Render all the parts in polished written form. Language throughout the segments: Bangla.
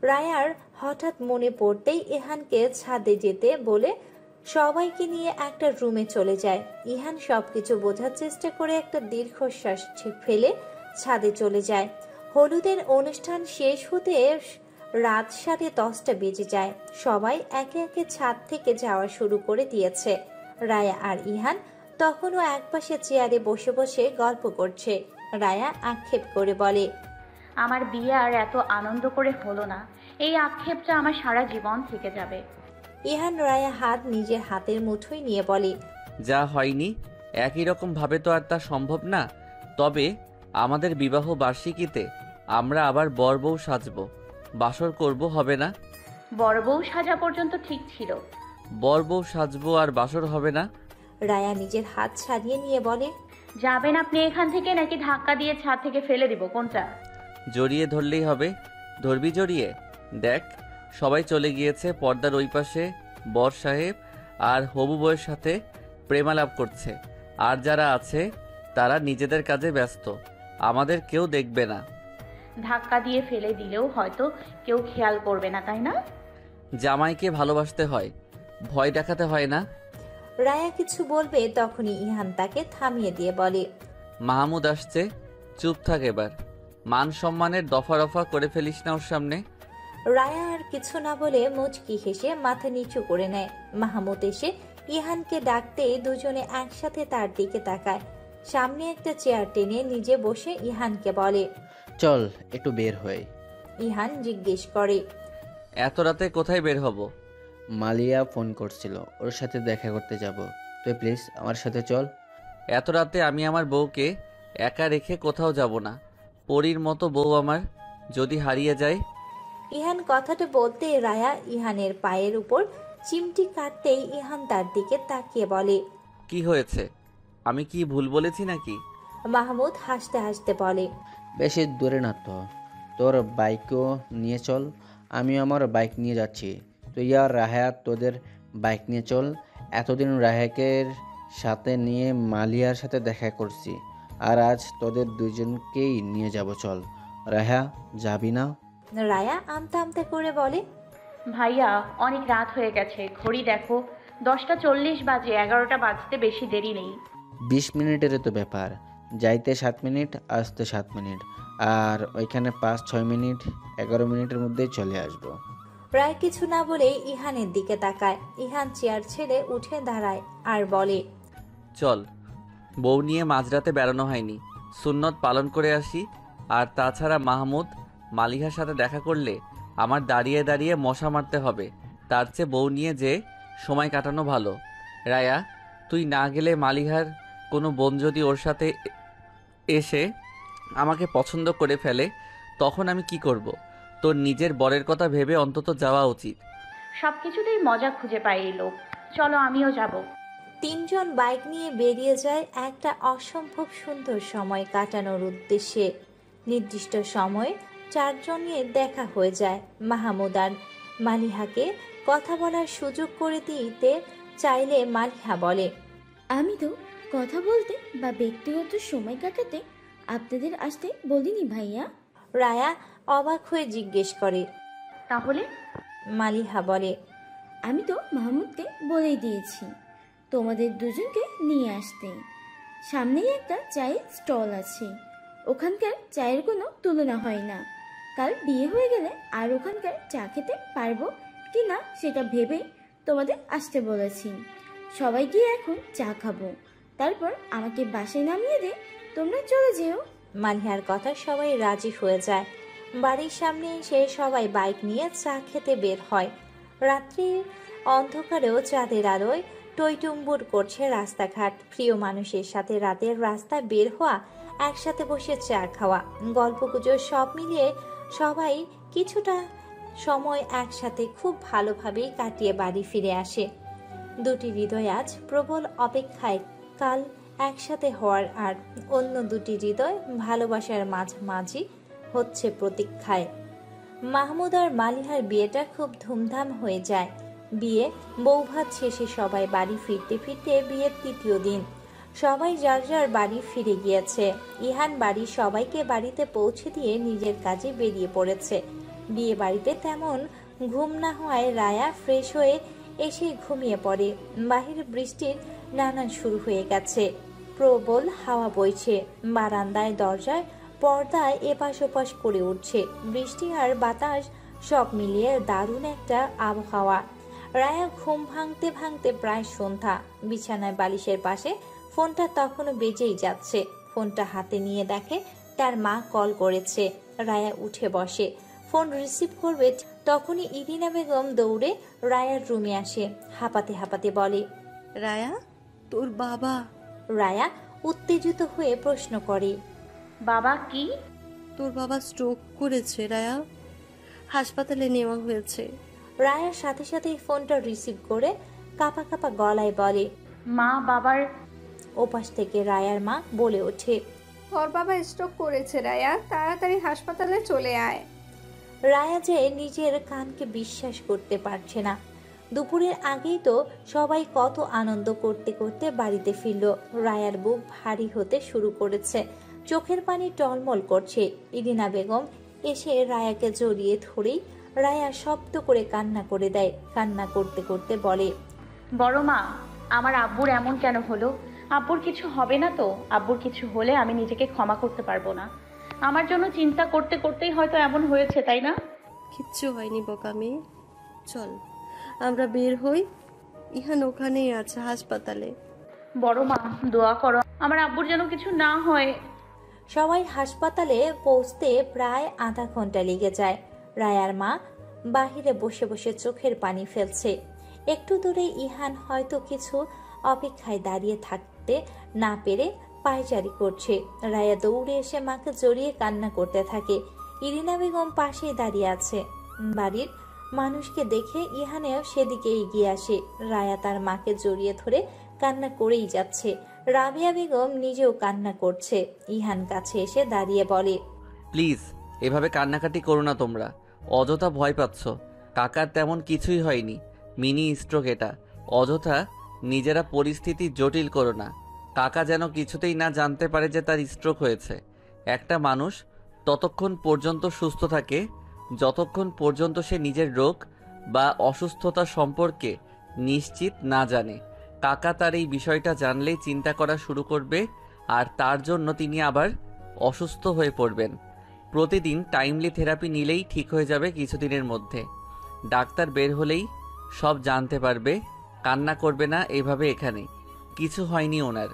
রায়ার হঠাৎ মনে পড়তেই ইহানকে ছাদে যেতে বলে সবাইকে নিয়ে একটা রুমে চলে যায়। ইহান সবকিছু বোঝার চেষ্টা করে একটা দীর্ঘশ্বাস ফেলে ছাদে চলে যায়। হলুদের অনুষ্ঠান শেষ হতে রাত 10:30 বেজে যায়। সবাই একে একে ছাদ থেকে যাওয়া শুরু করে দিয়েছে। রায়া আর ইহান তখনও একপাশে চেয়ারে বসে বসে গল্প করছে। রায়া আক্ষেপ করে বলে, আমার বিয়ে আর এত আনন্দ করে হলো না, এই আক্ষেপটা আমার সারা জীবন থেকে যাবে। ইহান রায়া হাত নিজের হাতের মুঠোয় নিয়ে বলে, যা হয়নি একই রকম ভাবে তো আর তা সম্ভব না। তবে আমাদের বিবাহ বার্ষিকীতে আমরা আবার বর বউ সাজবো, বাসর করব, হবে না? বড় বউ সাজা পর্যন্ত ঠিক ছিল। বর বউ সাজবো আর বাসর হবে না? রায়া নিজের হাত ছাড়িয়ে নিয়ে বলে, যাবেন আপনি এখান থেকে নাকি ধাক্কা দিয়ে ছাদ থেকে ফেলে দিব, কোনটা? জড়িয়ে ধরলেই হবে। ধরবি জড়িয়ে? দেখ, সবাই চলে গিয়েছে। পর্দার ওই পাশে বর সাহেব আর হবু বউয়ের সাথে প্রেমালাপ করছে, আর যারা আছে তারা নিজেদের কাজে ব্যস্ত, আমাদের কেউ দেখবে না। ধাক্কা দিয়ে ফেলে দিলেও হয়তো কেউ খেয়াল করবে না, তাই না? জামাইকে ভালোবাসতে হয়, ভয় দেখাতে হয় না। রায়া কিছু বলবে তখনই ইহান তাকে থামিয়ে দিয়ে বলে, মাহমুদ আসছে, চুপ থাক এবার। মান সম্মানের দফা রফা করে ফেলিস না ওর সামনে। রায়া আর কিছু না বলে মুচকি হেসে মাথা নিচু করে নেয়। মাহমুদ এসে ইহানকে ডাকতে দুজনে একসাথে তার দিকে তাকায়। সামনে একটা চেয়ার টেনে নিজে বসে ইহানকে বলে, চল একটু বের হই। ইহান জিজ্ঞেস করে, এত রাতে কোথায় বের হব? মালিয়া ফোন করছিল, ওর সাথে দেখা করতে যাব। তুই প্লিজ আমার সাথে চল। এত রাতে আমি আমার বউকে একা রেখে কোথাও যাব না। পরীর মতো বউ আমার, যদি হারিয়ে যায়। ইহান কথাটা বলতে রায়া ইহানের পায়ের উপর চিমটি কাটতেই ইহান তার দিকে তাকিয়ে বলে, কি হয়েছে? আমি কি ভুল বলেছি নাকি? মাহমুদ হাসতে হাসতে বলে, বেশি দূরে না তো, তোর বাইকও নিয়ে চল। আমি আমার বাইক নিয়ে যাচ্ছি, তুই আর রাহা তোদের বাইক নিয়ে চল। এতদিন রাহাকের সাথে নিয়ে মালিয়ার সাথে দেখা করছি, আর আজ তোদের দুজনকেই নিয়ে যাব। চল রাহা, যাবি না? রায়া আমতা আমতা করে বলে, ভাইয়া অনেক রাত হয়ে গেছে, ঘড়ি দেখো, 10টা 40 বাজে, 11টা বাজতে বেশি দেরি নেই। 20 মিনিটের তো ব্যাপার, যাইতে 7 মিনিট, আসতে 7 মিনিট, আর ওইখানে 5-6 মিনিট, 11 মিনিটের মধ্যেই চলে আসবো। প্রায় কিছু না বলেই ইহানের দিকে তাকায়। ইহান চেয়ার ছেড়ে উঠে দাঁড়ায় আর বলে, চল, বউ নিয়ে মাঝরাতে বেড়ানো হয়নি, সুন্নত পালন করে আসি। আর তাছাড়া মাহমুদ মালিহার সাথে দেখা করলে আমার দাঁড়িয়ে দাঁড়িয়ে মশা মারতে হবে, তার চেয়ে বউ নিয়ে যে সময় কাটানো ভালো। রায়া, তুই না গেলে মালিহার কোনো বোন যদি ওর সাথে এসে আমাকে পছন্দ করে ফেলে, তখন আমি কি করব? তোর নিজের বরের কথা ভেবে অন্তত যাওয়া উচিত। সবকিছুতেই মজা খুঁজে পায় এই লোক। চলো আমিও যাব। তিনজন বাইক নিয়ে বেরিয়ে যায় একটা অসম্ভব সুন্দর সময় কাটানোর উদ্দেশ্যে। নির্দিষ্ট সময়ে চারজনের দেখা হয়ে যায়। মাহমুদ আর মালিহাকে কথা বলার সুযোগ করে দিতে চাইলে মালিহা বলে, আমি তো কথা বলতে বা ব্যক্তিগত সময় কাটাতে আপনাদের আসতে বলিনি ভাইয়া। রায়া অবাক হয়ে জিজ্ঞেস করে, তাহলে? মালিহা বলে, আমি তো মাহমুদকে বলেই দিয়েছি তোমাদের দুজনকে নিয়ে আসতে। সামনেই একটা চায়ের স্টল আছে, ওখানকার চায়ের কোনো তুলনা হয় না। কাল বিয়ে হয়ে গেলে আর ওখানকার চা খেতে পারবো কি না সেটা ভেবে তোমাদের আসতে বলেছি। সবাই গিয়ে এখন চা খাবো, তারপর আমাকে বাসায় নামিয়ে দে, তোমরা চলে যেও। মালিহার কথা সবাই রাজি হয়ে যায়। বাড়ির সামনে এসে সবাই বাইক নিয়ে চা খেতে বের হয়। রাত্রির অন্ধকারেও চাঁদের আলোয় টইটুম্বুর করছে রাস্তাঘাট। প্রিয় মানুষের সাথে রাতের রাস্তায় বের হওয়া, একসাথে বসে চা খাওয়া, গল্পগুজব সব মিলিয়ে সবাই কিছুটা সময় একসাথে খুব ভালোভাবেই কাটিয়ে বাড়ি ফিরে আসে। দুটি হৃদয় আজ প্রবল অপেক্ষায় কাল একসাথে হওয়ার, আর অন্য দুটি হৃদয় ভালোবাসার মাঝামাঝি হচ্ছে প্রতীক্ষায়। মাহমুদ আর মালিহার বিয়েটা খুব ধুমধাম হয়ে যায়। বিয়ে বৌভাত শেষে সবাই বাড়ি ফিরতে ফিরতে বিয়ের তৃতীয় দিন। সবাই যার যার বাড়ি ফিরে গিয়েছে। ইহান বাড়ির সবাইকে বাড়িতে পৌঁছে দিয়ে নিজের কাজে বেরিয়ে পড়েছে। বিয়ে বাড়িতে তেমন ঘুম না হওয়ায় রায়া ফ্রেশ হয়ে এসে ঘুমিয়ে পড়ে। বাহিরে বৃষ্টির নানান শুরু হয়ে গেছে। প্রবল হাওয়া বইছে। বারান্দায় দরজায় পর্দায় এপাশ ওপাশ করে উঠছে। বৃষ্টি আর বাতাস সব মিলিয়ে দারুণ একটা আবহাওয়া। রায়া ঘুম ভাঙতে ভাঙতে প্রায় সন্ধ্যা। বিছানায় বালিশের পাশে ফোনটা তখনও বেজেই যাচ্ছে। ফোনটা হাতে নিয়ে দেখে তার মা কল করেছে। রায়া উঠে বসে, ফোন রিসিভ করবে তখনই ইরিনা বেগম দৌড়ে রায়ার রুমে আসে। হাঁপাতে হাঁপাতে বলে, রায়া, তোর বাবা। রায়া উত্তেজিত হয়ে প্রশ্ন করে, বাবা কি? তোর বাবা স্ট্রোক করেছে রায়া, হাসপাতালে নেওয়া হয়েছে। রায়ার সাথে সাথে ফোনটা রিসিভ করে কাঁপা কাঁপা গলায় বলে, মা বাবার। ওপাশ থেকে রায়ার মা বলে ওঠে, তোর বাবা স্ট্রোক করেছে রায়া, তাড়াতাড়ি হাসপাতালে চলে আয়। রায়া যে নিজের কানকে বিশ্বাস করতে পারছে না। দুপুরের আগেই তো সবাই কত আনন্দ করতে করতে বাড়িতে ফিরল। রায়ার বুক ভারী হতে শুরু করেছে, চোখের পানি টলমল করছে। ইরিনা বেগম এসে রায়াকে জড়িয়ে ধরেই রায়া শব্দ করে কান্না করে দেয়। কান্না করতে করতে বলে, বড় মা, আমার আব্বুর এমন কেন হলো? আব্বুর কিছু হবে না তো? আব্বুর কিছু হলে আমি নিজেকে ক্ষমা করতে পারবো না। আমার জন্য চিন্তা করতে করতেই হয়তো এমন হয়েছে, তাই না? কিচ্ছু হয়নি বোকামি, চল আমরা বের হই। ইহান ওখানেই আছে হাসপাতালে। বড় মা, দোয়া করো আমার আব্বুর যেন কিছু না হয়। সবাই হাসপাতালে পৌঁছতে প্রায় আধা ঘন্টা লেগে যায়। রায়ার মা বাহিরে বসে বসে চোখের পানি ফেলছে। একটু দূরে ইহান হয়তো কিছু অপেক্ষায় দাঁড়িয়ে থাকতে না পেরে পায়চারি করছে। রায়া দৌড়ে এসে মাকে জড়িয়ে কান্না করতে থাকে। ইরিনা বেগম পাশেই দাঁড়িয়ে আছে। বাড়ির মানুষকে দেখে ইহানেও সেদিকে এগিয়ে আসে। রায়া তার মাকে জড়িয়ে ধরে কান্না করেই যাচ্ছে। রাবিয়া বেগম নিজেও কান্না করছে। ইহান কাছে এসে দাঁড়িয়ে বলে, প্লিজ এভাবে কান্নাকাটি করো না তোমরা, অযথা ভয় পাচ্ছ। কাকার তেমন কিছুই হয়নি, মিনি স্ট্রোক এটা। অযথা নিজেরা পরিস্থিতি জটিল করো না। কাকা যেন কিছুতেই না জানতে পারে যে তার স্ট্রোক হয়েছে। একটা মানুষ ততক্ষণ পর্যন্ত সুস্থ থাকে যতক্ষণ পর্যন্ত সে নিজের রোগ বা অসুস্থতা সম্পর্কে নিশ্চিত না জানে। কাকা তার এই বিষয়টা জানলেই চিন্তা করা শুরু করবে, আর তার জন্য তিনি আবার অসুস্থ হয়ে পড়বেন। প্রতিদিন টাইমলি থেরাপি নিলেই ঠিক হয়ে যাবে কিছুদিনের মধ্যে। ডাক্তার বের হলেই সব জানতে পারবে। কান্না করবে না এভাবে, এখানে কিছু হয়নি ওনার।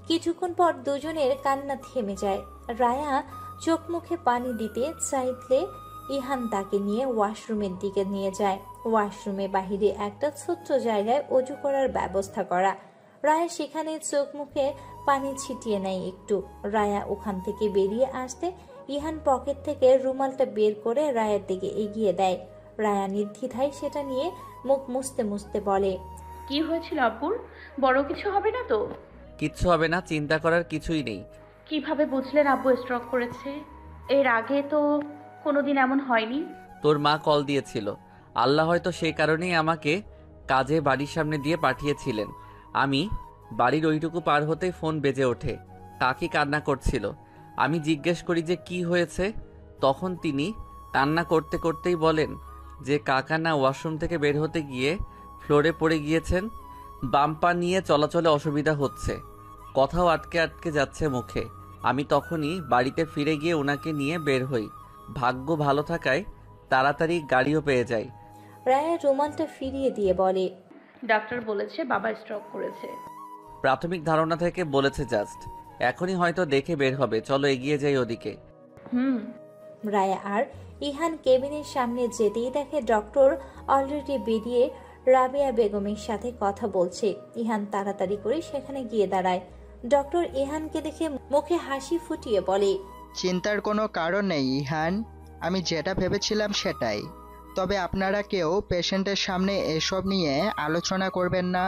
কিছুক্ষণ পর দুজনের কান্না থেমে যায়। রায়া চোখ মুখে পানি দিতে চাইলে ইহান তাকে নিয়ে ওয়াশরুমের দিকে নিয়ে যায়। ওয়াশরুমে বাহিরে একটা ছোট্ট জায়গায় অজু করার ব্যবস্থা করা। রায়া সেখানে চোখ মুখে পানি ছিটিয়ে নেয় একটু। রায়া ওখান থেকে বেরিয়ে আসতে ইহান পকেট থেকে রুমালটা বের করে রায়ের দিকে এগিয়ে দেয়। রায়া নির্দ্বিধায় সেটা নিয়ে মুখ মুছতে মুছতে বলে, কি হয়েছিল আব্বুর? বড় কিছু হবে না তো? কিচ্ছু হবে না, চিন্তা করার কিছুই নেই। কিভাবে বুঝলেন আব্বু স্ট্রোক করেছে? এর আগে তো কোনোদিন এমন হয়নি। তোর মা কল দিয়েছিল। আল্লাহ হয়তো সেই কারণেই আমাকে কাজে বাড়ির সামনে দিয়ে পাঠিয়েছিলেন। আমি বাড়ির ওইটুকু পার হতেই ফোন বেজে ওঠে। কাকি কান্না করছিল। আমি জিজ্ঞেস করি যে কি হয়েছে। তখন তিনি কান্না করতে করতেই বলেন যে কাকা না ওয়াশরুম থেকে বের হতে গিয়ে ফ্লোরে পড়ে গিয়েছেন। বাম পা নিয়ে চলাচলে অসুবিধা হচ্ছে, কথাও আটকে আটকে যাচ্ছে মুখে। আমি তখনই বাড়িতে ফিরে গিয়ে ওনাকে নিয়ে বের হই। ভাগ্য ভালো থাকায় তাড়াতাড়ি গাড়িও পেয়ে যাই। রায়া রুমালটা ফিরিয়ে দিয়ে বলে, ডাক্তার বলেছে বাবা স্ট্রোক করেছে। প্রাথমিক ধারণা থেকে বলেছে জাস্ট। এখনই হয়তো দেখে বের হবে, চলো এগিয়ে যাই ওদিকে। রায়া আর ইহান কেবিনের সামনে যেতেই দেখে ডক্টর অলরেডি বেরিয়ে রাবিয়া বেগমের সাথে কথা বলছে। ইহান তাড়াতাড়ি করে সেখানে গিয়ে দাঁড়ায়। ডক্টর ইহানকে দেখে মুখে হাসি ফুটিয়ে বলে, চিন্তার কোনো কারণ নেই ইহান, আমি যেটা ভেবেছিলাম সেটাই। তবে আপনারা কেউ পেশেন্টের সামনে এসব নিয়ে আলোচনা করবেন না।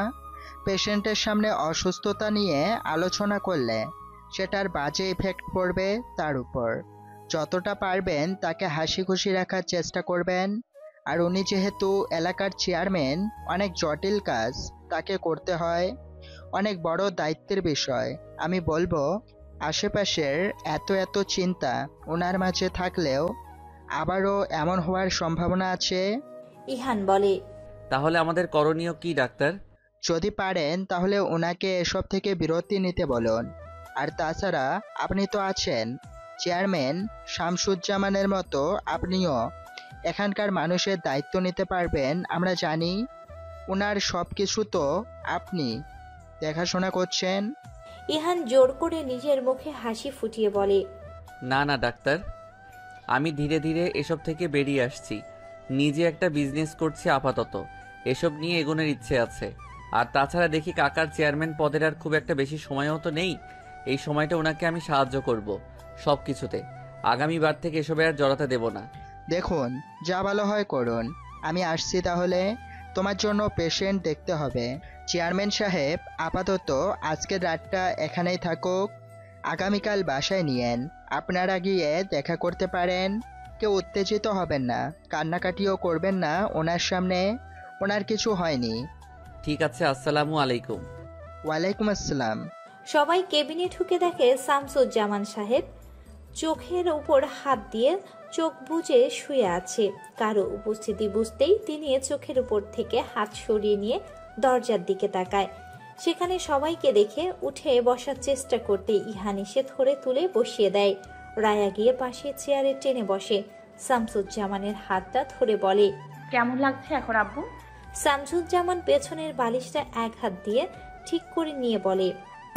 পেশেন্টের সামনে অসুস্থতা নিয়ে আলোচনা করলে সেটার বাজে ইফেক্ট পড়বে তার উপর। যতটা পারবেন তাকে হাসি খুশি রাখার চেষ্টা করবেন। আর উনি যেহেতু এলাকার চেয়ারম্যান, অনেক জটিল কাজ তাকে করতে হয়। অনেক বড় দায়িত্বের বিষয়। আমি বলবো আশেপাশের এত এত চিন্তা ওনার মাঝে থাকলেও আবারও এমন হওয়ার সম্ভাবনা আছে। ইহান বলে, তাহলে আমাদের করণীয় কি ডাক্তার? যদি পারেন তাহলে ওনাকে এসব থেকে বিরতি নিতে বলুন। আর তাছাড়া আপনি তো আছেন, চেয়ারম্যান শামসুজ্জামানের মতো আপনিও এখানকার মানুষের দায়িত্ব নিতে পারবেন আমরা জানি। ওনার সব কিছু তো আপনি দেখাশোনা করছেন। ইহান জোর করে নিজের মুখে হাসি ফুটিয়ে বলে, না না ডাক্তার, আমি ধীরে ধীরে এসব থেকে বেরিয়ে আসছি। নিজে একটা বিজনেস করছি আপাতত, এসব নিয়ে এগোনোর ইচ্ছে আছে। আর তাছাড়া দেখি কাকার চেয়ারম্যান পদের আর খুব একটা বেশি সময়ও তো নেই। এই সময়টা ওনাকে আমি সাহায্য করব সব কিছুতে। আগামীবার থেকে এসবে আর জড়াতে দেব না। দেখুন যা ভালো হয় করুন। আমি আসছি তাহলে, তোমার জন্য পেশেন্ট দেখতে হবে। চেয়ারম্যান সাহেব আপাতত আজকের রাতটা এখানেই থাকুক, আগামীকাল বাসায় নিয়েন। আপনারা গিয়ে দেখা করতে পারেন। কেউ উত্তেজিত হবেন না, কান্নাকাটিও করবেন না ওনার সামনে। ওনার কিছু হয়নি। ঠিক আছে, আসসালামু আলাইকুম। ওয়ালাইকুম আসসালাম। সবাই কেবিনে ঢুকে দেখে শামসুজ্জামান সাহেব চোখের উপর হাত দিয়ে চোখ বুজে শুয়ে আছে। কারো উপস্থিতি বুঝতেই তিনি চোখের উপর থেকে হাত সরিয়ে নিয়ে দরজার দিকে তাকায়। সেখানে সবাইকে দেখে উঠে বসার চেষ্টা করতে ইহান এসে ধরে তুলে বসিয়ে দেয়। রায়া গিয়ে পাশে চেয়ারে টেনে বসে। শামসুজ্জামানের হাতটা ধরে বলে, কেমন লাগছে এখন আব্বু? শামসুজ্জামান পেছনের বালিশটা এক হাত দিয়ে ঠিক করে নিয়ে বলে,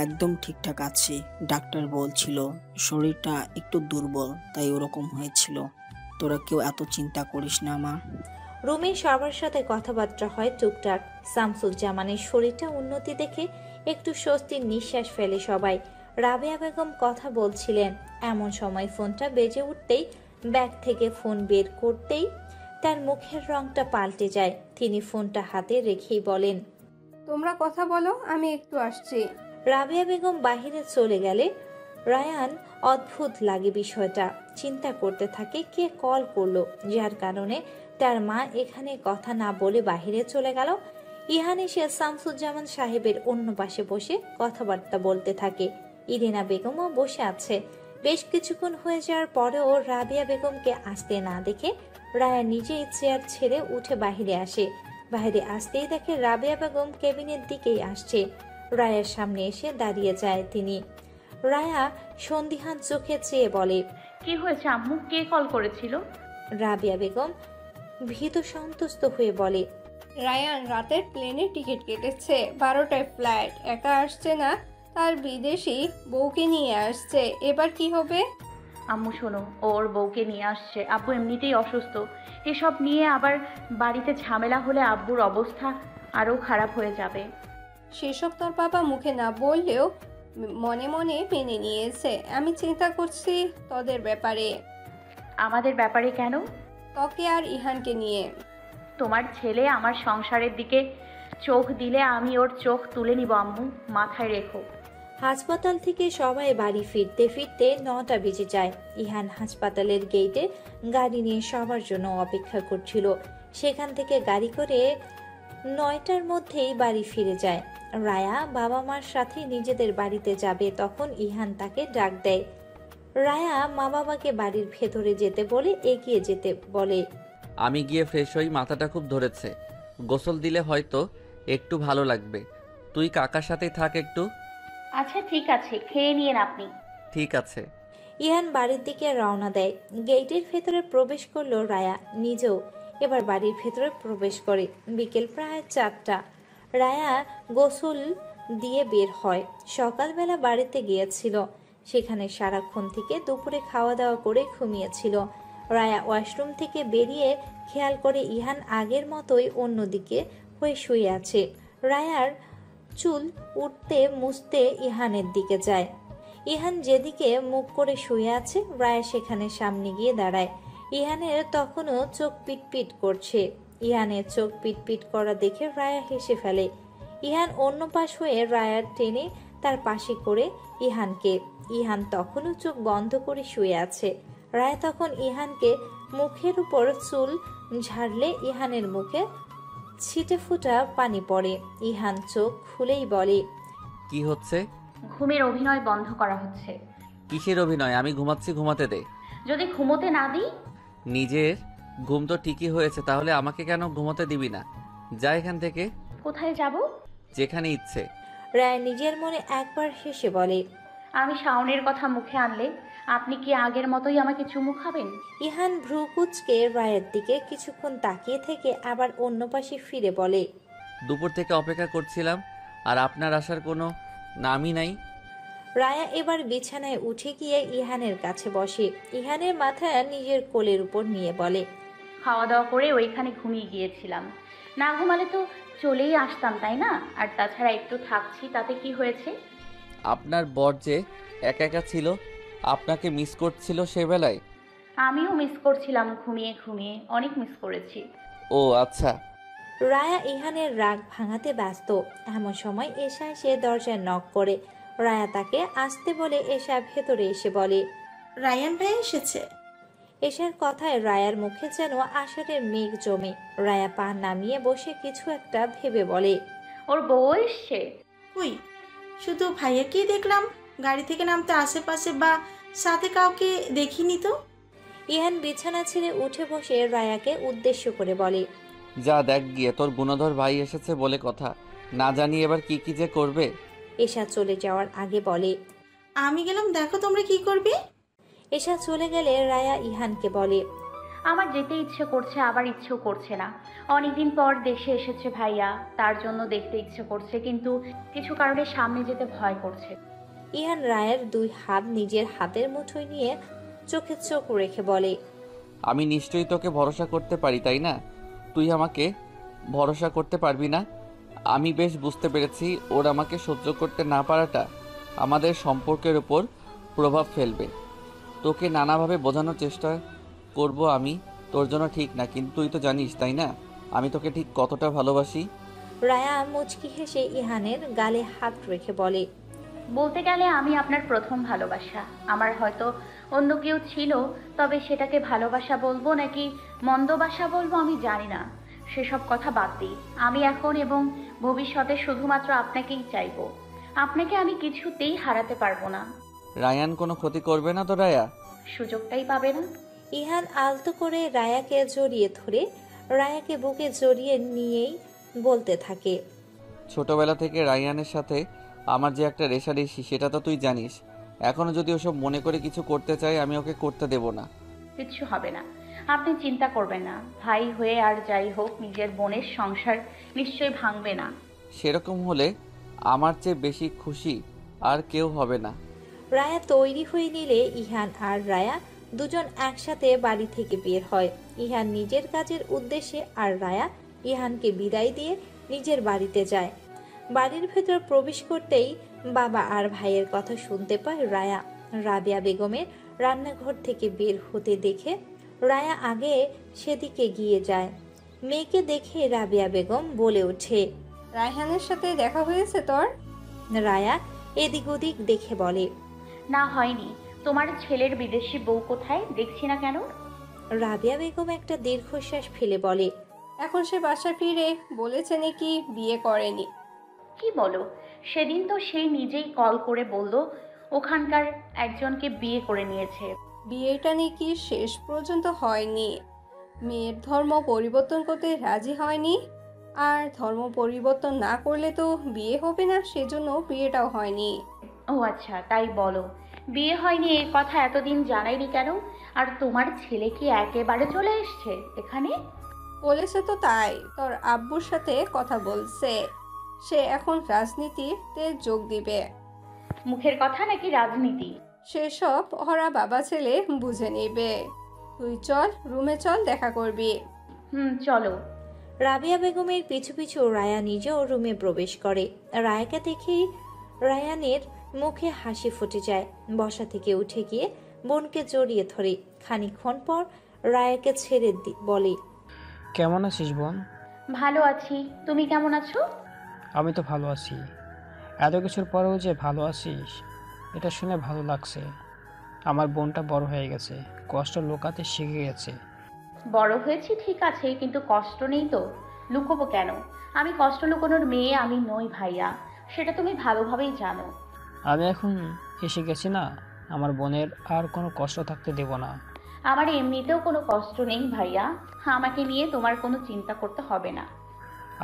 একদম ঠিকঠাক আছি। ডাক্তার বলছিল শরীরটা একটু দুর্বল, তাই ওরকম হয়েছিল। তোরা কেউ এত চিন্তা করিস না মা। রুমে সবার সাথে কথাবার্তা হয় টুকটাক। শামসুজ্জামানের শরীরটা উন্নতি দেখে একটু স্বস্তির নিঃশ্বাস ফেলে সবাই। রাবেয়া বেগম কথা বলছিলেন, এমন সময় ফোনটা বেজে উঠতেই ব্যাগ থেকে ফোন বের করতেই তার মুখের রংটা পাল্টে যায়। তিনি ফোনটা হাতে রেখেই বলেন, তোমরা কথা বলো, আমি একটু আসছি। রাবেয়া বেগম বাহিরে চলে গেলে রায়ান অদ্ভুত লাগে বিষয়টা। চিন্তা করতে থাকে কে কল করলো, যার কারণে তার মা এখানে কথা না বলে বাহিরে চলে গেল। ইহান এসে শামসুজ্জামান সাহেবের অন্য পাশে বসে কথাবার্তা বলতে থাকে। ইরিনা বেগমও বসে আছে। বেশ কিছুক্ষণ হয়ে যাওয়ার পরেও রাবিয়া বেগমকে আসতে না দেখে রায়া নিজেই চেয়ার ছেড়ে উঠে বাহিরে আসে। বাইরে আসতেই দেখে রাবিয়া বেগম কেবিনের দিকেই আসছে। রায়ার সামনে এসে দাঁড়িয়ে যায় তিনি। রায়া সন্দিহান চোখে চেয়ে বলে, কি হয়েছে আম্মু? কে কল করেছিল? রাবিয়া বেগম ভীত সন্তুষ্ট হয়ে বলে, রায়ান রাতের প্লেনে টিকিট কেটেছে, 12টায় ফ্লাইট। একা আসছে না, তার বিদেশি বউকে নিয়ে আসছে। এবার কি হবে? আম্মু শোনো, ওর বউকে নিয়ে আসছে। আব্বু এমনিতেই অসুস্থ, এসব নিয়ে আবার বাড়িতে ঝামেলা হলে আব্বুর অবস্থা আরও খারাপ হয়ে যাবে। সেসব তোর বাবা মুখে না বললেও মনে মনে মেনে নিয়েছে। আমি চিন্তা করছি তোদের ব্যাপারে। আমাদের ব্যাপারে কেন? তোকে আর ইহানকে নিয়ে। তোমার ছেলে আমার সংসারের দিকে চোখ দিলে আমি ওর চোখ তুলে নিব আম্মু, মাথায় রেখো। হাসপাতাল থেকে সবাই বাড়ি ফিরতে ফিরতে 9টা বেজে যায়। ইহান হাসপাতালের গেটে গাড়ি নিয়ে সবার জন্য অপেক্ষা করছিল। সেখান থেকে গাড়ি করে 9টার মধ্যেই বাড়ি ফিরে যায়। রায়া বাবা মার সাথে নিজেদের বাড়িতে যাবে, তখন ইহান তাকে ডাক দেয়। রায়া মা বাবাকে বাড়ির ভেতরে যেতে বলে এগিয়ে যেতে বলে। আমি গিয়ে ফ্রেশ হই, মাথাটা খুব ধরেছে। গোসল দিলে হয়তো একটু ভালো লাগবে। তুই কাকার সাথেই থাক একটু। আচ্ছা ঠিক আছে, খেয়ে নিয়েন আপনি। ঠিক আছে। ইহান বাড়ির দিকে রওনা দেয়। গেটের ভেতরে প্রবেশ করলো রায়া, নিজেও এবার বাড়ির ভেতরে প্রবেশ করে। বিকেল প্রায় 4টা। রায়া গোসল দিয়ে বের হয়। সকালবেলা বাড়িতে গিয়েছিল, সেখানে সারাক্ষণ থেকে দুপুরে খাওয়া দাওয়া করে ঘুমিয়েছিল। রায়া ওয়াশরুম থেকে বেরিয়ে খেয়াল করে ইহান আগের মতোই অন্যদিকে হয়ে শুয়ে আছে। রায়ার চুল উঠতে মুছতে ইহানের দিকে যায়। ইহান যেদিকে মুখ করে শুয়ে আছে, রায়া সেখানে সামনে গিয়ে দাঁড়ায়। ইহানের তখনও চোখ পিটপিট করছে। ইহানের চোখ পিটপিট করা দেখে রায়া হেসে ফেলে। ইহান অন্য পাশ হয়ে রায়ার টেনে তার পাশে করে ইহানকে। ইহান তখনও চোখ বন্ধ করে শুয়ে আছে। রায়া তখন ইহানকে মুখের উপর চুল ঝাড়লে ইহানের মুখে ছিটে ফুটা পানি পড়ে। ইহান চোখ খুলেই বলে, কি হচ্ছে? ঘুমের অভিনয় বন্ধ করা হচ্ছে। কিসের অভিনয়? আমি ঘুমাচ্ছি, ঘুমাতে দে। যদি ঘুমোতে না দিই? নিজের ঘুম তো ঠিকই হয়েছে, তাহলে আমাকে কেন ঘুমোতে দিবি না? যা এখান থেকে। কোথায় যাব? যেখানে ইচ্ছে। রায়া নিজের মনে একবার হেসে বলে, আমি শাওনের কথা মুখে আনলে আপনি কি আগের মতোই আমাকে চুমু খাবেন? ইহান ভ্রু কুঁচকে রায়ের দিকে কিছুক্ষণ তাকিয়ে থেকে আবার অন্য পাশে ফিরে বলে, দুপুর থেকে অপেক্ষা করছিলাম, আর আপনার আসার কোনো নামই নাই। রায়া এবার বিছানায় উঠে গিয়ে ইহানের কাছে বসে। ইহানের মাথা নিজের কোলের উপর নিয়ে বলে, খাওয়া দাওয়া করে ওইখানে ঘুমিয়ে গিয়েছিলাম। না ঘুমালে তো চলেই আসতাম, তাই না? আর তাছাড়া একটু থাকছি, তাতে কি হয়েছে? আপনার বর যে একা একা ছিল, আপনাকে মিস করছিল সে বেলায়। আমিও মিস করছিলাম, ঘুমিয়ে ঘুমিয়ে অনেক মিস করেছি। ও আচ্ছা। রায়া ইহানের রাগ ভাঙাতে ব্যস্ত। এমন সময় এশা এসে দরজায় নক করে। রায়া তাকে আসতে বলে এশা ভেতরে এসে বলে, রায়ান ভাই এসেছে। এশার কথায় রায়ার মুখে যেন আষাঢ়ের মেঘ জমে। রায়া পা নামিয়ে বসে কিছু একটা ভেবে বলে, ওর বউ এসছে? কই, শুধু ভাইয়াকেই দেখলাম। গাড়ি থেকে নামতে আশেপাশে বা সাথে কাউকে দেখিনি তো। ইহান বিছানা ছেড়ে উঠে বসে রায়াকে উদ্দেশ্য করে বলে, যা দেখ গিয়ে, তোর গুণধর ভাই এসেছে বলে কথা, না জানি এবার কি কি যে করবে। এশা চলে যাওয়ার আগে বলে, আমি গেলাম, দেখো তোমরা কি করবে। এশা চলে গেলে রায়া ইহানকে বলে, আমার যেতে ইচ্ছে করছে, আবার ইচ্ছেও করছে না। অনেকদিন পর দেশে এসেছে ভাইয়া, তার জন্য দেখতে ইচ্ছে করছে, কিন্তু কিছু কারণে সামনে যেতে ভয় করছে। ইহান রায়ের দুই হাত নিজের হাতের মুঠোয় নিয়ে চোখে চোখ রেখে বলে, আমি নিশ্চয়ই তোকে ভরসা করতে পারি, তাই না? তুই আমাকে ভরসা করতে পারবি না। আমি বেশ বুঝতে পেরেছি ওর আমাকে সহ্য করতে না পারাটা আমাদের সম্পর্কের উপর প্রভাব ফেলবে। তোকে নানাভাবে বোঝানোর চেষ্টা করব আমি তোর জন্য ঠিক না, কিন্তু তুই তো জানিস, তাই না, আমি তোকে ঠিক কতটা ভালোবাসি। রায়া মুচকি হেসে ইহানের গালে হাত রেখে বলে, বলতে গেলে আমি আপনার প্রথম ভালোবাসা। আমার হয়তো অন্য কেউ ছিল, তবে সেটাকে ভালোবাসা বলবো নাকি মন্দবাসা বলবো আমি জানি না। সেসব কথা বাদ দিই। আমি এখন এবং ভবিষ্যতে শুধুমাত্র আপনাকেই চাইবো। আপনাকে আমি কিছুতেই হারাতে পারবো না। রায়ান কোনো ক্ষতি করবে না তো? রায়া সুযোগটাই পাবে না। ইহান আলতো করে রায়াকে জড়িয়ে ধরে রায়াকে বুকে জড়িয়ে নিয়েই বলতে থাকে, ছোটবেলা থেকে রায়ানের সাথে আমার যে একটা রেষারেষি, সেটা তো তুই জানিস। এখনো যদি ওসব মনে করে কিছু করতে চাই, আমি ওকে করতে দেব না। কিচ্ছু হবে না, আপনি চিন্তা করবেন না। ভাই হয়ে আর যাই হোক, নিজের বোনের সংসার নিশ্চয়ই ভাঙবে না। সেরকম হলে আমার চেয়ে বেশি খুশি আর কেউ হবে না। রায়া তৈরি হয়ে নিলে ইহান আর রায়া দুজন একসাথে বাড়ি থেকে বের হয়। ইহান নিজের কাজের উদ্দেশ্যে আর রায়া ইহানকে বিদায় দিয়ে নিজের বাড়িতে যায়। বাড়ির ভেতর প্রবেশ করতেই বাবা আর ভাইয়ের কথা শুনতে পায় রায়া। রাবিয়া বেগমের রান্নাঘর থেকে বের হতে দেখে রায়া আগে সেদিকে গিয়ে যায়। মেয়েকে দেখে রাবিয়া বেগম বলে ওঠে, রায়হানের সাথে দেখা হয়েছে তোর? রায়া এদিক ওদিক দেখে বলে, না হয়নি। তোমার ছেলের বিদেশি বউ কোথায়, দেখছি না কেন? রাবিয়া বেগম একটা দীর্ঘশ্বাস ফেলে বলে, এখন সে বাসা ফিরে বলেছে নাকি বিয়ে করেনি। কি বলো? সেদিন তো সেই নিজেই কল করে বলল ওখানকার একজনকে বিয়ে করে নিয়েছে। বিয়েটা নাকি শেষ পর্যন্ত হয়নি। মেয়ের ধর্ম পরিবর্তন করতে রাজি হয়নি, আর ধর্ম পরিবর্তন না করলে তো বিয়ে হবে না, সেজন্য বিয়েটাও হয়নি। ও আচ্ছা, তাই বলো। বিয়ে হয়নি এই কথা এতদিন জানাইনি কেন? আর তোমার ছেলে কি একেবারে চলে এসছে এখানে? বলেছে তো, তাই তোর আব্বুর সাথে কথা বলছে। সে এখন রাজনীতিতে যোগ দিবে। মুখের কথা নাকি রাজনীতি? সেসব ওরা বাবা ছেলে বুঝে নেবে। তুই চল, রুমে চল, দেখা করবি। চলো। রাবিয়া বেগমের পিছু পিছু রায়া নিজেও রুমে প্রবেশ করে। রায়াকে দেখেই রায়ানের মুখে হাসি ফুটে যায়। বসা থেকে উঠে গিয়ে বোনকে জড়িয়ে ধরে খানিকক্ষণ পর রায়াকে ছেড়ে বলে, কেমন আছিস বোন? ভালো আছি, তুমি কেমন আছো? আমি তো ভালো আছি। এত কিছুর পরেও যে ভালো আছিস, এটা শুনে ভালো লাগছে। আমার বোনটা বড় হয়ে গেছে, কষ্ট লুকাতে শিখে গেছে। বড় হয়েছি ঠিক আছে, কিন্তু কষ্ট নেই তো। লুকোবো কেন? আমি কষ্ট লুকোনোর মেয়ে আমি নই ভাইয়া, সেটা তুমি ভালোভাবেই জানো। আমি এখন এসে গেছি না, আমার বোনের আর কোনো কষ্ট থাকতে দেব না। আমার এমনিতেও কোনো কষ্ট নেই ভাইয়া, আমাকে নিয়ে তোমার কোনো চিন্তা করতে হবে না।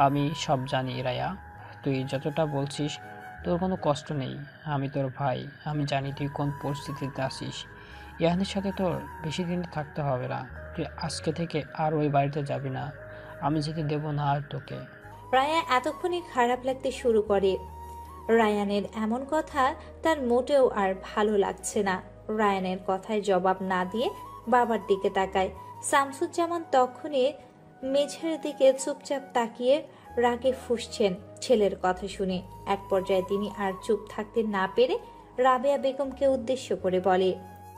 আমি সব জানি রায়া, তুই যতটা বলছিস তোর কোনো কষ্ট নেই। আমি তোর ভাই, আমি জানি তুই কোন পরিস্থিতিতে আছিস। ইহানের সাথে তোর বেশি দিন থাকতে হবে না। তুই আজকে থেকে আর ওই বাড়িতে যাবি না, আমি যেতে দেব না আর তোকে। রায়া এতক্ষণে খারাপ লাগতে শুরু করে। রায়ানের এমন কথা তার মোটেও আর ভালো লাগছে না। রায়ানের কথায় জবাব না দিয়ে বাবার দিকে তাকায়। শামসুজ্জামান তখনই মেঝের দিকে চুপচাপ তাকিয়ে রাগে ফুঁসছেন ছেলের কথা শুনে। এক পর্যায়ে তিনি আর চুপ থাকতে না পেরে রাবেয়া বেগমকে উদ্দেশ্য করে বলে,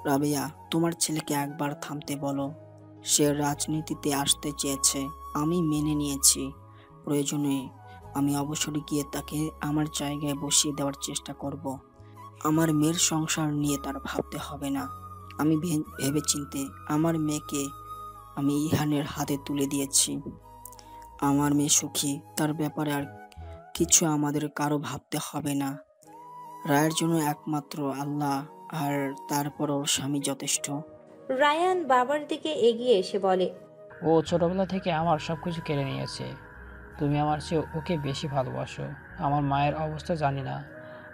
রাবেয়া, তোমার ছেলেকে একবার থামতে বলো। সে রাজনীতিতে আসতে চেয়েছে, আমি মেনে নিয়েছি। প্রয়োজনে আমি অবসরে গিয়ে তাকে আমার জায়গায় বসিয়ে দেওয়ার চেষ্টা করব। আমার মেয়ের সংসার নিয়ে তার ভাবতে হবে না। আমি ভেবেচিন্তে আমার মেয়েকে আমি ইহানের হাতে তুলে দিয়েছি। আমার মেয়ে সুখী, তার ব্যাপারে আর কিছু আমাদের কারো ভাবতে হবে না। রায়ের জন্য একমাত্র আল্লাহ আর তারপর ওর স্বামী যথেষ্ট। রায়ান বাবার দিকে এগিয়ে এসে বলে, ও ছোটবেলা থেকে আমার সব কিছু কেড়ে নিয়েছে। তুমি আমার চেয়ে ওকে বেশি ভালোবাসো। আমার মায়ের অবস্থা জানি না।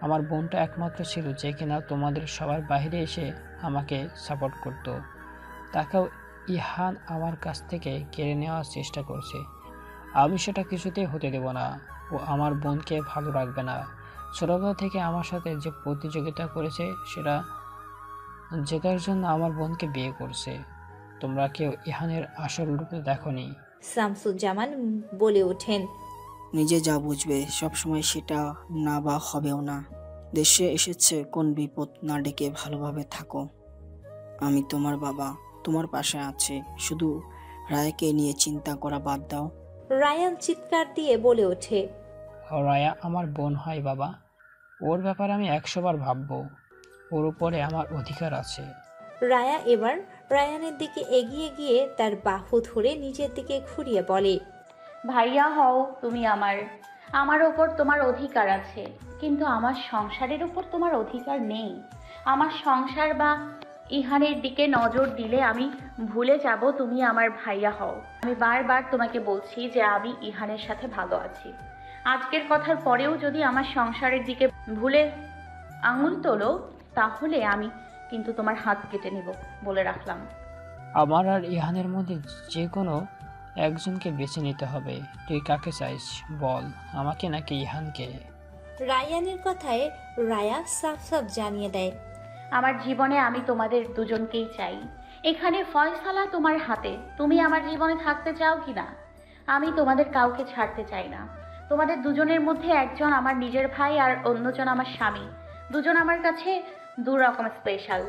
আমার বোনটা একমাত্র ছিল যে কিনা তোমাদের সবার বাইরে এসে আমাকে সাপোর্ট করত। তাকেও ইহান আমার কাছ থেকে কেড়ে নেওয়ার চেষ্টা করছে। আমি সেটা কিছুতেই হতে দেব না। ও আমার বোনকে ভালো রাখবে না। ছোটবেলা থেকে আমার সাথে যে প্রতিযোগিতা করেছে সেটা জেতার জন্য আমার বোনকে বিয়ে করছে। তোমরা কেউ ইহানের আসল রূপে দেখোনি। শামসুজ্জামান বলে ওঠেন, নিজে যা বুঝবে সবসময় সেটা না বা হবেও না। দেশে এসেছে কোন বিপদ না ডেকে ভালোভাবে থাকো। আমি তোমার বাবা, তোমার পাশে আছি। শুধু রায়কে নিয়ে চিন্তা করা বাদ দাও। রায়ান চিৎকার দিয়ে বলে ওঠে, রায়া আমার বোন হয় বাবা। ওর ব্যাপারে আমি 100 বার ভাববো। ওর উপরে আমার অধিকার আছে। রায়া এবার রায়ানের দিকে এগিয়ে গিয়ে তার বাহু ধরে নিজের দিকে ঘুরিয়ে বলে, ভাইয়া হও তুমি আমার ওপর তোমার অধিকার আছে, কিন্তু আমার সংসারের উপর তোমার অধিকার নেই। আমার সংসার বা ইহানের দিকে নজর দিলে আমি ভুলে যাব তুমি আমার ভাইয়া হও। আমি বারবার তোমাকে বলছি যে আমি ইহানের সাথে ভালো আছি। আজকের কথার পরেও যদি আমার সংসারের দিকে ভুলে আঙুল তোলো তাহলে আমি কিন্তু তোমার হাত কেটে নেব, বলে রাখলাম। আমার আর ইহানের মধ্যে যে কোনো একজনকে বেছে নিতে হবে। তুই কাকে চাইস বল, আমাকে নাকি ইহানকে? রায়ানের কথায় রায়া সাফ সাফ জানিয়ে দেয়, আমার জীবনে আমি তোমাদের দুজনকেই চাই। এখানে ফয়সালা তোমার হাতে। তুমি আমার জীবনে থাকতে চাও কি না? আমি তোমাদের কাউকে ছাড়তে চাই না। তোমাদের দুজনের মধ্যে একজন আমার নিজের ভাই আর অন্যজন আমার স্বামী। দুজন আমার কাছে দু রকম স্পেশাল।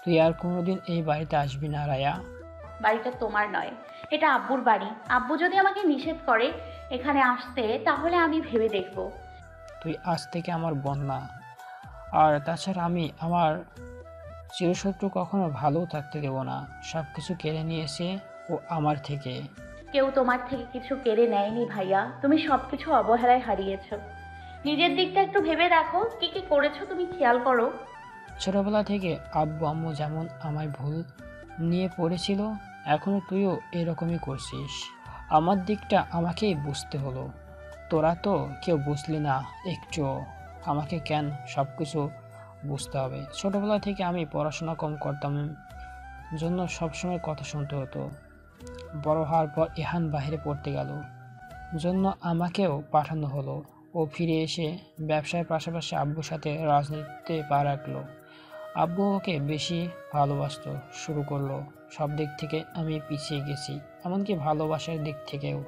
তুই আর কোনোদিন এই বাড়িতে আসবি না রায়া। বাড়িটা তোমার নয়, এটা আব্বুর বাড়ি। আব্বু যদি আমাকে নিষেধ করে এখানে আসতে তাহলে আমি ভেবে দেখব। তুই আজ থেকে আমার বোন না। আর তাছাড়া আমি আমার চিরশত্রু কখনো ভালো থাকতে দেব না। সব কিছু কেড়ে নিয়েছে ও আমার থেকে। কেউ তোমার থেকে কিছু কেড়ে নেয়নি ভাইয়া। তুমি সবকিছু অবহেলায় হারিয়েছো। নিজের দিকটা একটু ভেবে দেখো, কি কি করেছো তুমি খেয়াল করো। ছোটবেলা থেকে আব্বু আম্মু যেমন আমায় ভুল নিয়ে পড়েছিল, এখনো তুইও এরকমই করছিস। আমার দিকটা আমাকেই বুঝতে হলো। তোরা তো কেউ বুঝলি না একটুও। আমাকে কেন সব কিছু বুঝতে হবে? ছোটবেলা থেকে আমি পড়াশোনা কম করতাম জন্য সবসময় কথা শুনতে হতো। বড় হওয়ার পর ইহান বাইরে পড়তে গেল জন্য আমাকেও পাঠানো হলো। ও ফিরে এসে ব্যবসার পাশাপাশি আব্বুর সাথে রাজনীতিতে পা রাখলো। আব্বু ওকে বেশি ভালোবাসতে শুরু করলো। সব দিক থেকে আমি পিছিয়ে গেছি, এমনকি ভালোবাসার দিক থেকেও।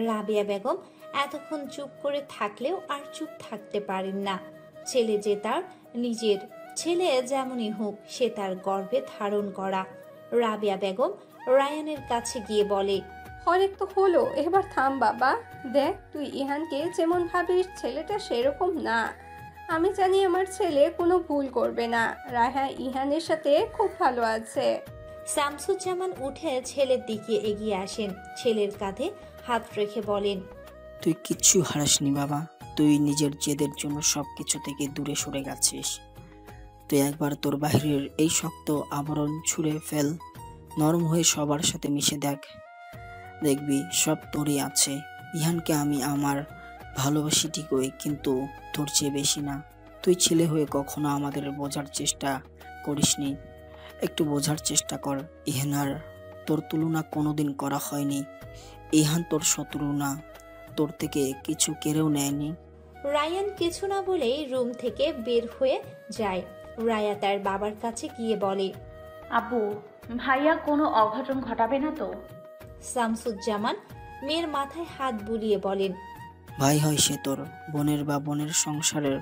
রাবিয়া বেগম এতক্ষণ চুপ করে থাকলেও আর চুপ থাকতে পারেন না। ছেলে যে তার নিজের ছেলে, যেমনই হোক সে তার গর্ভে ধারণ করা। রাবিয়া বেগম রায়ানের কাছে গিয়ে বলে, অনেক তো হলো, এবার থাম বাবা। দেখ তুই ইহানকে যেমন ভাবিস ছেলেটা সেরকম না। আমি জানি আমার ছেলে কোনো ভুল করবে না। রায়হা ইহানের সাথে খুব ভালো আছে। শামসুজ্জামান উঠে ছেলের দিকে এগিয়ে আসেন। ছেলের কাঁধে হাত রেখে বলেন, তুই কিচ্ছু হারাসনি বাবা। তুই নিজের জেদের জন্য সব কিছু থেকে দূরে সরে গেছিস। তুই একবার তোর বাহিরের এই শক্ত আবরণ ছুঁড়ে ফেল, নরম হয়ে সবার সাথে মিশে দেখ, দেখবি সব তোরই আছে। ইহানকে আমি আমার ভালোবাসি ঠিকই, কিন্তু তোর চেয়ে বেশি না। তুই ছেলে হয়ে কখনো আমাদের বোঝার চেষ্টা করিসনি। একটু বোঝার চেষ্টা কর। ইহান আর তোর তুলনা কোনোদিন করা হয়নি। ইহান তোর শত্রু না, তোর থেকে কিছু কেড়েও নেয়নি। রায়ান কিছু না বলেই রুম থেকে বের হয়ে যায়। রায়া তার বাবার কাছে গিয়ে বলে, আব্বু, ভাইয়া কোনো অঘটন ঘটাবে না তো? শামসুজ্জামান মেয়ের মাথায় হাত বুলিয়ে বলেন, ভাই হয় সে তোর, বোনের বা বোনের সংসারের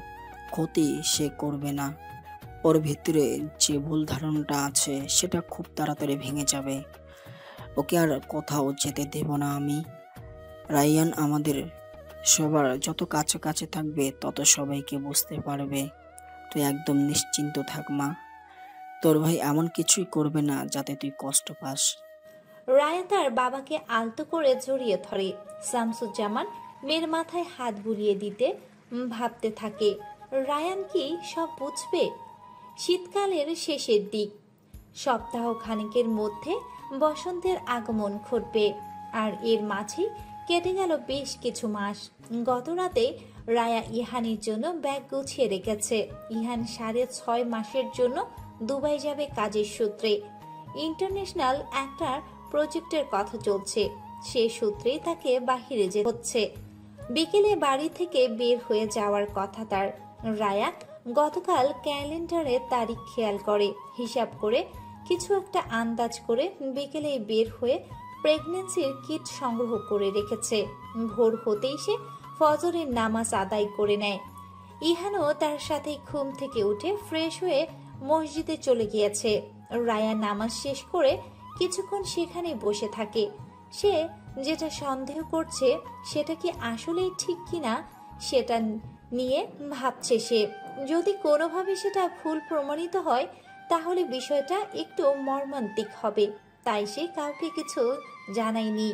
ক্ষতি সে করবে না। ওর ভিতরে যে ভুল ধারণাটা আছে সেটা খুব তাড়াতাড়ি ভেঙে যাবে। ওকে আর কোথাও যেতে দেব না আমি। রায়ান আমাদের সবার যত কাছাকাছি থাকবে তত সবাইকে বুঝতে পারবে। তুই একদম নিশ্চিন্ত থাক মা, তোর ভাই এমন কিছুই করবে না যাতে তুই কষ্ট পাস। রায়া তার বাবাকে আলতো করে জড়িয়ে ধরে। শামসুজ্জামান মেয়ের মাথায় হাত বুলিয়ে দিতে ভাবতে থাকে, রায়ান কি সব বুঝবে? শীতকালের শেষের দিক, সপ্তাহ খানেকের মধ্যে বসন্তের আগমন ঘটবে। আর এর মাঝেই কেটে গেল বেশ কিছু মাস। গত রাতে রায়া ইহানের জন্য ব্যাগ গুছিয়ে রেখেছে। ইহান 6.5 মাসের জন্য দুবাই যাবে কাজের সূত্রে। ইন্টারন্যাশনাল একটা প্রজেক্টের কথা চলছে, সে সূত্রেই তাকে বাহিরে যেতে হচ্ছে। বিকেলে বাড়ি থেকে বের হয়ে যাওয়ার কথা তার। রায়া গতকাল ক্যালেন্ডারে তারিখ খেয়াল করে, হিসাব করে কিছু একটা আন্দাজ করে বিকেলে বের হয়ে প্রেগন্যান্সির কিট সংগ্রহ করে রেখেছে। ভোর হতেই সে ফজরের নামাজ আদায় করে নেয়। ইহানও তার সাথে ঘুম থেকে উঠে ফ্রেশ হয়ে মসজিদে চলে গিয়েছে। রায়া নামাজ শেষ করে কিছুক্ষণ সেখানে বসে থাকে। সে যেটা সন্দেহ করছে সেটা কি আসলেই ঠিক কিনা সেটা নিয়ে ভাবছে সে। যদি কোনোভাবে সেটা ভুল প্রমাণিত হয় তাহলে বিষয়টা একটু মর্মান্তিক হবে, তাই সে কাউকে কিছু জানায়নি।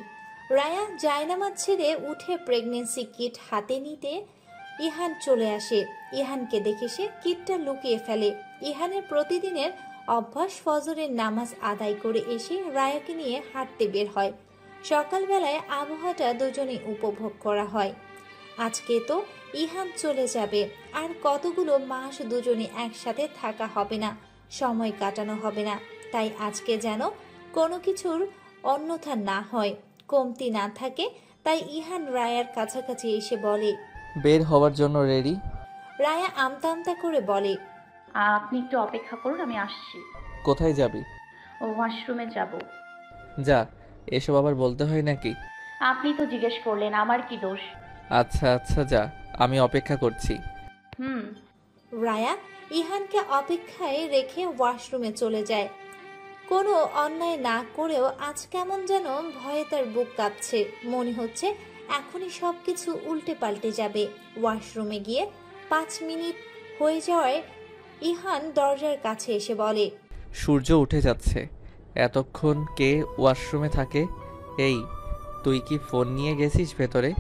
রায়া জায়নামাজ ছেড়ে উঠে প্রেগনেন্সি কিট হাতে নিতে ইহান চলে আসে। ইহানকে দেখে সে কিটটা লুকিয়ে ফেলে। ইহানের প্রতিদিনের অভ্যাস ফজরের নামাজ আদায় করে এসে রায়াকে নিয়ে হাঁটতে বের হয়। সকালবেলায় আবহাওয়াটা দুজনে উপভোগ করা হয়। আজকে তো ইহান চলে যাবে, আর কতগুলো মাস দুজনে একসাথে থাকা হবে না, সময় কাটানো হবে না। তাই আজকে যেন কোনো কিছুর অন্যথা না হয়, কমতি না থাকে। তাই ইহান রায়ার কাছাকাছি এসে বলে, বের হওয়ার জন্য রেডি? রায়া আমতা আমতা করে বলে, আপনি একটু অপেক্ষা করুন, আমি আসছি। কোথায় যাবি? ওয়াশরুমে যাব। যা, এসব আবার বলতে হয় নাকি? আপনি তো জিজ্ঞেস করলেন, আমার কি দোষ? আচ্ছা আচ্ছা যা, আমি অপেক্ষা করছি। রায়া ইহানকে অপেক্ষায় রেখে ওয়াশরুমে চলে যায়। কোনো অন্যায় না করেও আজ কেমন যেন ভয়ে তার বুক কাঁপছে। মনে হচ্ছে এখনই সবকিছু উল্টে পাল্টে যাবে। ওয়াশরুমে গিয়ে 5 মিনিট হয়ে যাওয়ায় ইহান দরজার কাছে এসে বলে, সূর্য উঠে যাচ্ছে, এতক্ষণ কে ওয়াশরুমে থাকে? এই, তুই কি ফোন নিয়ে গেছিস ভেতরে?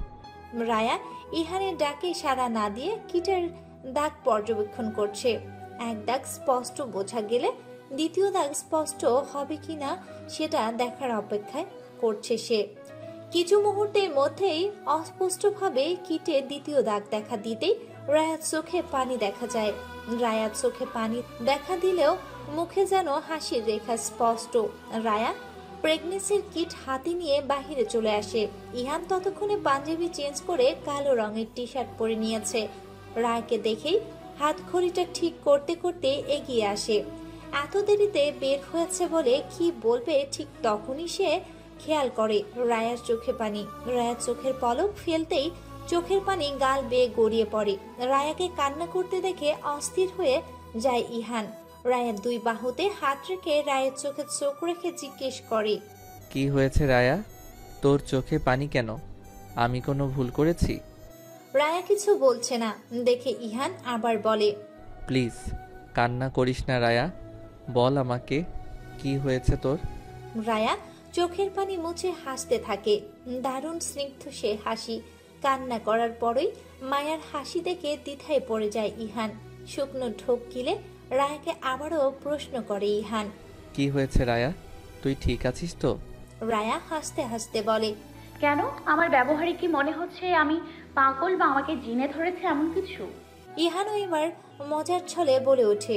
রায়া ইহানের ডাকে সাড়া না দিয়ে কিটের দাগ পর্যবেক্ষণ করছে। এক দাগ স্পষ্ট বোঝা গেলে দ্বিতীয় দাগ স্পষ্ট হবে কিনা সেটা দেখার অপেক্ষায় করছে সে। কিছু মুহূর্তের মধ্যেই অস্পষ্টভাবে কিটে দ্বিতীয় দাগ দেখা দিতেই রায়ার চোখে পানি দেখা যায়। রায়ার চোখে পানি দেখা দিলেও মুখে যেন হাসির রেখা স্পষ্ট। রায়া প্রেগনেন্সির কিট হাতে নিয়ে বাহিরে চলে আসে। ইহান ততক্ষণে পাঞ্জাবি চেঞ্জ করে কালো রঙের টি শার্ট পরে নিয়েছে। রায়াকে দেখেই হাত ঘড়িটা ঠিক করতে করতে এগিয়ে আসে। এত দেরিতে বের হয়েছে বলে কি বলবে ঠিক তখনই সে খেয়াল করে রায়ার চোখে পানি। রায়ার চোখের পলক ফেলতেই চোখের পানি গাল বেয়ে গড়িয়ে পড়ে। রায়াকে কান্না করতে দেখে অস্থির হয়ে যায় ইহান। রায়ার 2 বাহুতে হাত রেখে রায়ের চোখে চোখ রেখে জিজ্ঞেস করে, কি হয়েছে রায়া, তোর চোখে পানি কেন? আমি কোনো ভুল করেছি? রায়া কিছু বলছে না দেখে ইহান আবার বলে, প্লিজ কান্না করিস না রায়া, বল আমাকে কি হয়েছে তোর। রায়া চোখের পানি মুছে হাসতে থাকে। দারুণ স্নিগ্ধ সে হাসি। কান্না করার পরই মায়ার হাসি দেখে দ্বিধায় পড়ে যায় ইহান। শুকনো ঢোক গিলে রায়াকে আবারও প্রশ্ন করে ইহান, কি হয়েছে রায়া, তুই ঠিক আছিস তো? রায়া হাসতে হাসতে বলে, কেন? আমার ব্যবহারে কি মনে হচ্ছে আমি পাগল বা আমাকে জিনে ধরেছে এমন কিছু? ইহানও এবার মজার ছলে বলে ওঠে,